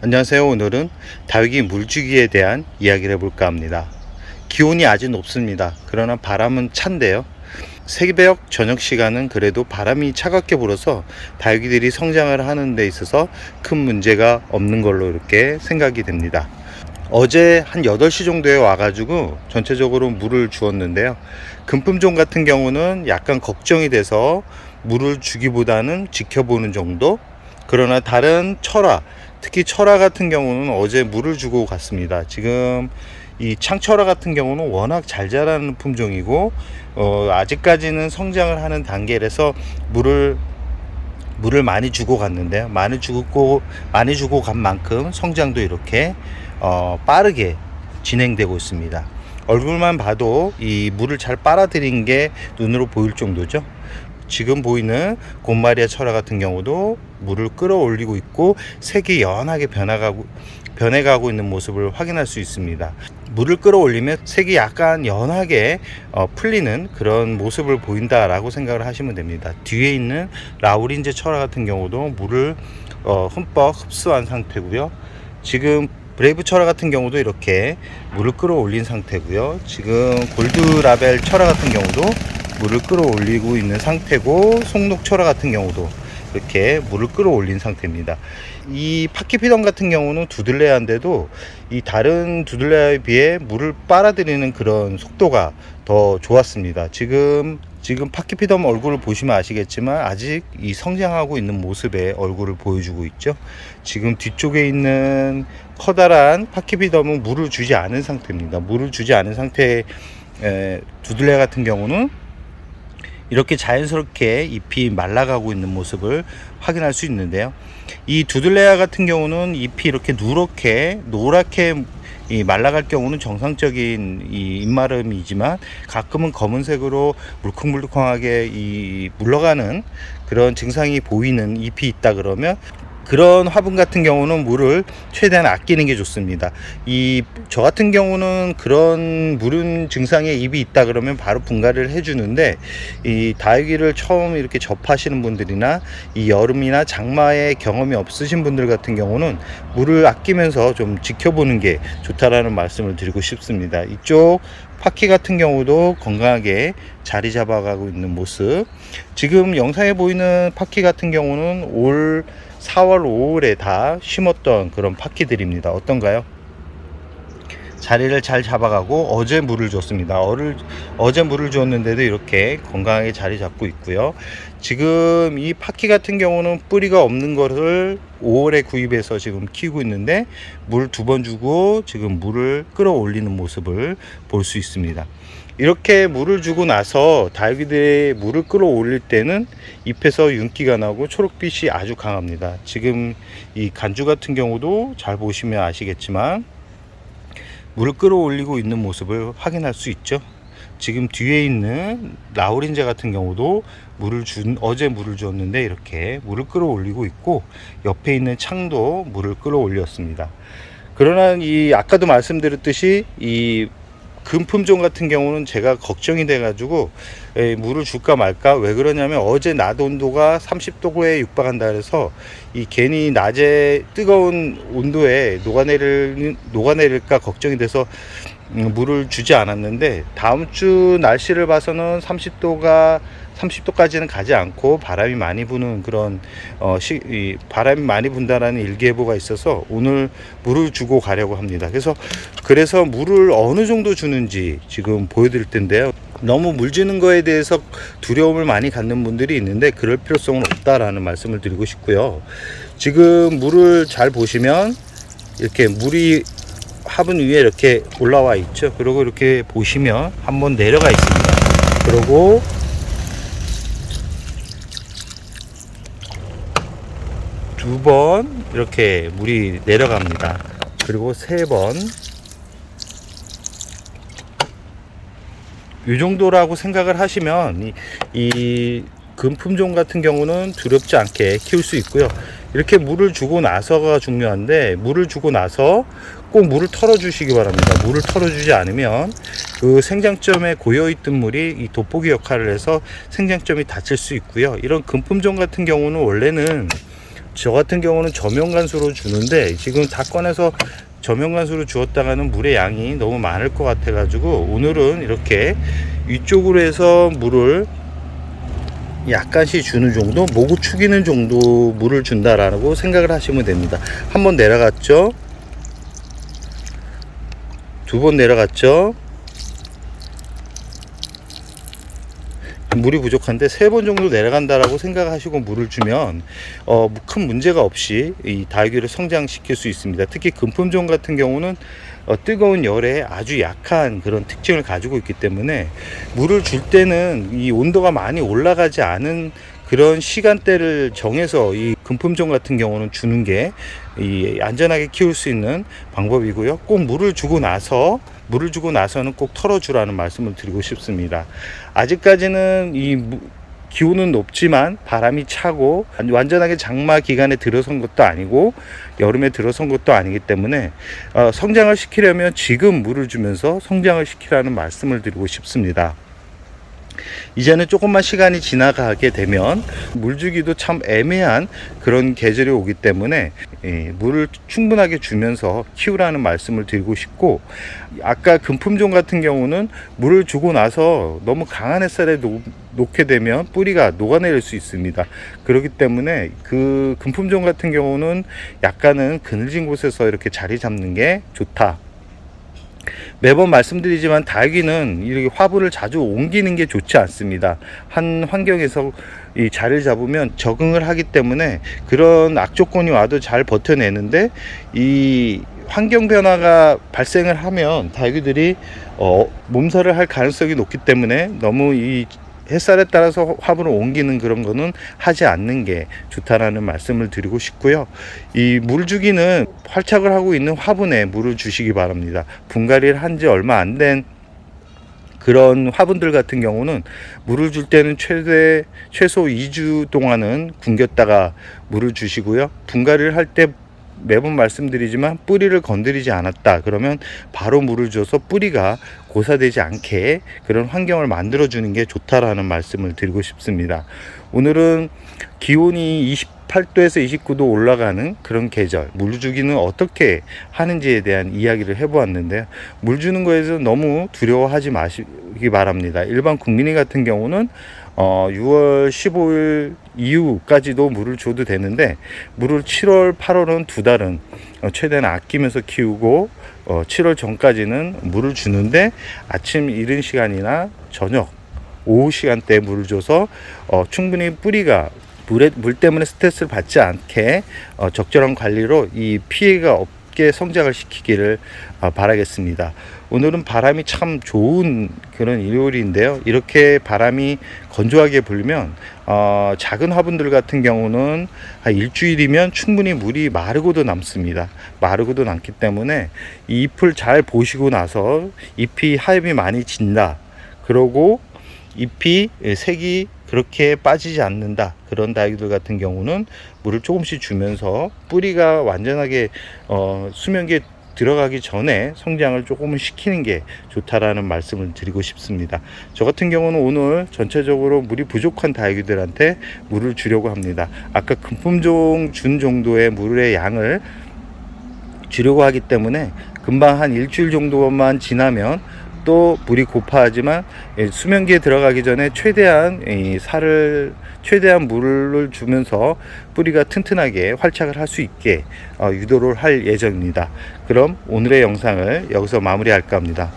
안녕하세요. 오늘은 다육이 물주기에 대한 이야기를 해볼까 합니다. 기온이 아직 높습니다. 그러나 바람은 찬데요. 새벽 저녁 시간은 그래도 바람이 차갑게 불어서 다육이들이 성장을 하는 데 있어서 큰 문제가 없는 걸로 이렇게 생각이 됩니다. 어제 한 8시 정도에 와가지고 전체적으로 물을 주었는데요. 금품종 같은 경우는 약간 걱정이 돼서 물을 주기보다는 지켜보는 정도. 그러나 다른 철화, 특히 철화 같은 경우는 어제 물을 주고 갔습니다. 지금 이 창철화 같은 경우는 워낙 잘 자라는 품종이고 아직까지는 성장을 하는 단계라서 물을 많이 주고 갔는데요. 많이 주고 간 만큼 성장도 이렇게 빠르게 진행되고 있습니다. 얼굴만 봐도 이 물을 잘 빨아들인 게 눈으로 보일 정도죠. 지금 보이는 곰마리아 철화 같은 경우도 물을 끌어올리고 있고 색이 연하게 변해가고 있는 모습을 확인할 수 있습니다. 물을 끌어올리면 색이 약간 연하게 풀리는 그런 모습을 보인다라고 생각을 하시면 됩니다. 뒤에 있는 라우린제 철화 같은 경우도 물을 흠뻑 흡수한 상태고요. 지금 브레이브 철화 같은 경우도 이렇게 물을 끌어올린 상태고요. 지금 골드라벨 철화 같은 경우도 물을 끌어올리고 있는 상태고, 송록 철화 같은 경우도 이렇게 물을 끌어올린 상태입니다. 이 파키피덤 같은 경우는 두들레아인데도 이 다른 두들레아에 비해 물을 빨아들이는 그런 속도가 더 좋았습니다. 지금 파키피덤 얼굴을 보시면 아시겠지만 아직 이 성장하고 있는 모습의 얼굴을 보여주고 있죠. 지금 뒤쪽에 있는 커다란 파키피덤은 물을 주지 않은 상태입니다. 물을 주지 않은 상태의 두들레아 같은 경우는 이렇게 자연스럽게 잎이 말라가고 있는 모습을 확인할 수 있는데요. 이 두들레아 같은 경우는 잎이 이렇게 노랗게 말라갈 경우는 정상적인 이 잎마름이지만, 가끔은 검은색으로 물컹물컹하게 물러가는 그런 증상이 보이는 잎이 있다 그러면, 그런 화분 같은 경우는 물을 최대한 아끼는 게 좋습니다. 저 같은 경우는 그런 물은 증상에 잎이 있다 그러면 바로 분갈이를 해주는데, 이 다육이를 처음 이렇게 접하시는 분들이나 이 여름이나 장마에 경험이 없으신 분들 같은 경우는 물을 아끼면서 좀 지켜보는 게 좋다라는 말씀을 드리고 싶습니다. 이쪽 파키 같은 경우도 건강하게 자리 잡아가고 있는 모습. 지금 영상에 보이는 파키 같은 경우는 올 4월 5월에 다 심었던 그런 파키들입니다. 어떤가요? 자리를 잘 잡아가고 어제 물을 줬습니다. 어제 물을 주었는데도 이렇게 건강하게 자리 잡고 있고요. 지금 이 파키 같은 경우는 뿌리가 없는 것을 5월에 구입해서 지금 키우고 있는데, 물 2번 주고 지금 물을 끌어올리는 모습을 볼 수 있습니다. 이렇게 물을 주고 나서 다육이들이 물을 끌어올릴 때는 잎에서 윤기가 나고 초록빛이 아주 강합니다. 지금 이 간주 같은 경우도 잘 보시면 아시겠지만 물을 끌어올리고 있는 모습을 확인할 수 있죠. 지금 뒤에 있는 라우린제 같은 경우도 어제 물을 주었는데 이렇게 물을 끌어올리고 있고, 옆에 있는 창도 물을 끌어올렸습니다. 그러나 아까도 말씀드렸듯이 이 금품종 같은 경우는 제가 걱정이 돼 가지고 물을 줄까 말까. 왜 그러냐면 어제 낮 온도가 30도에 육박한다 그래서 괜히 낮에 뜨거운 온도에 녹아내릴까 걱정이 돼서 물을 주지 않았는데, 다음 주 날씨를 봐서는 30도까지는 가지 않고 바람이 많이 부는 그런 바람이 많이 분다라는 일기예보가 있어서 오늘 물을 주고 가려고 합니다. 그래서 물을 어느 정도 주는지 지금 보여드릴 텐데요. 너무 물 주는 거에 대해서 두려움을 많이 갖는 분들이 있는데 그럴 필요성은 없다라는 말씀을 드리고 싶고요. 지금 물을 잘 보시면 이렇게 물이 화분 위에 이렇게 올라와 있죠. 그리고 이렇게 보시면 한번 내려가 있습니다. 그리고 두 번 이렇게 물이 내려갑니다. 그리고 3번, 이 정도라고 생각을 하시면 이 금품종 같은 경우는 두렵지 않게 키울 수 있고요. 이렇게 물을 주고 나서가 중요한데, 물을 주고 나서 꼭 물을 털어 주시기 바랍니다. 물을 털어 주지 않으면 그 생장점에 고여있던 물이 이 돋보기 역할을 해서 생장점이 다칠 수 있고요. 이런 금품종 같은 경우는 원래는 저 같은 경우는 저명간수로 주는데 지금 다 꺼내서 저명간수로 주었다가는 물의 양이 너무 많을 것 같아 가지고 오늘은 이렇게 위쪽으로 해서 물을 약간씩 주는 정도, 모구 축이는 정도 물을 준다라고 생각을 하시면 됩니다. 한번 내려갔죠, 두 번 내려갔죠, 물이 부족한데 세 번 정도 내려간다라고 생각하시고 물을 주면 큰 문제가 없이 이 다육이를 성장시킬 수 있습니다. 특히 금품종 같은 경우는 뜨거운 열에 아주 약한 그런 특징을 가지고 있기 때문에 물을 줄 때는 이 온도가 많이 올라가지 않은 그런 시간대를 정해서 이 금품종 같은 경우는 주는 게 이 안전하게 키울 수 있는 방법이고요. 꼭 물을 주고 나서는 꼭 털어주라는 말씀을 드리고 싶습니다. 아직까지는 이 기온은 높지만 바람이 차고 완전하게 장마 기간에 들어선 것도 아니고 여름에 들어선 것도 아니기 때문에 성장을 시키려면 지금 물을 주면서 성장을 시키라는 말씀을 드리고 싶습니다. 이제는 조금만 시간이 지나가게 되면 물 주기도 참 애매한 그런 계절이 오기 때문에 물을 충분하게 주면서 키우라는 말씀을 드리고 싶고, 아까 금품종 같은 경우는 물을 주고 나서 너무 강한 햇살에 놓게 되면 뿌리가 녹아내릴 수 있습니다. 그렇기 때문에 그 금품종 같은 경우는 약간은 그늘진 곳에서 이렇게 자리 잡는 게 좋다. 매번 말씀드리지만 다육이는 이렇게 화분을 자주 옮기는 게 좋지 않습니다. 한 환경에서 이 자리를 잡으면 적응을 하기 때문에 그런 악조건이 와도 잘 버텨내는데, 이 환경 변화가 발생을 하면 다육이들이 몸살을 할 가능성이 높기 때문에 너무 이 햇살에 따라서 화분을 옮기는 그런 거는 하지 않는 게 좋다라는 말씀을 드리고 싶고요. 이 물 주기는 활착을 하고 있는 화분에 물을 주시기 바랍니다. 분갈이를 한 지 얼마 안 된 그런 화분들 같은 경우는 물을 줄 때는 최소 2주 동안은 굶겼다가 물을 주시고요. 분갈이를 할 때 매번 말씀드리지만 뿌리를 건드리지 않았다 그러면 바로 물을 줘서 뿌리가 고사되지 않게 그런 환경을 만들어 주는 게 좋다라는 말씀을 드리고 싶습니다. 오늘은 기온이 28도에서 29도 올라가는 그런 계절, 물 주기는 어떻게 하는지에 대한 이야기를 해보았는데요. 물 주는 거에서 너무 두려워하지 마시기 바랍니다. 일반 국민이 같은 경우는 6월 15일 이후까지도 물을 줘도 되는데, 물을 7월 8월은 두 달은 최대한 아끼면서 키우고 7월 전까지는 물을 주는데 아침 이른 시간이나 저녁 오후 시간대에 물을 줘서 충분히 뿌리가 물 때문에 스트레스를 받지 않게 적절한 관리로 이 피해가 없게 성장을 시키기를 바라겠습니다. 오늘은 바람이 참 좋은 그런 일요일인데요. 이렇게 바람이 건조하게 불면 작은 화분들 같은 경우는 한 일주일이면 충분히 물이 마르고도 남습니다. 마르고도 남기 때문에 이 잎을 잘 보시고 나서 잎이 하엽이 많이 진다, 그러고 잎이 색이 그렇게 빠지지 않는다, 그런 다육이들 같은 경우는 물을 조금씩 주면서 뿌리가 완전하게 수면기에 들어가기 전에 성장을 조금은 시키는 게 좋다라는 말씀을 드리고 싶습니다. 저 같은 경우는 오늘 전체적으로 물이 부족한 다육이들한테 물을 주려고 합니다. 아까 금품종 준 정도의 물의 양을 주려고 하기 때문에 금방 한 일주일 정도만 지나면 또 물이 고파하지만 수면기에 들어가기 전에 최대한 물을 주면서 뿌리가 튼튼하게 활착을 할 수 있게 유도를 할 예정입니다. 그럼 오늘의 영상을 여기서 마무리할까 합니다.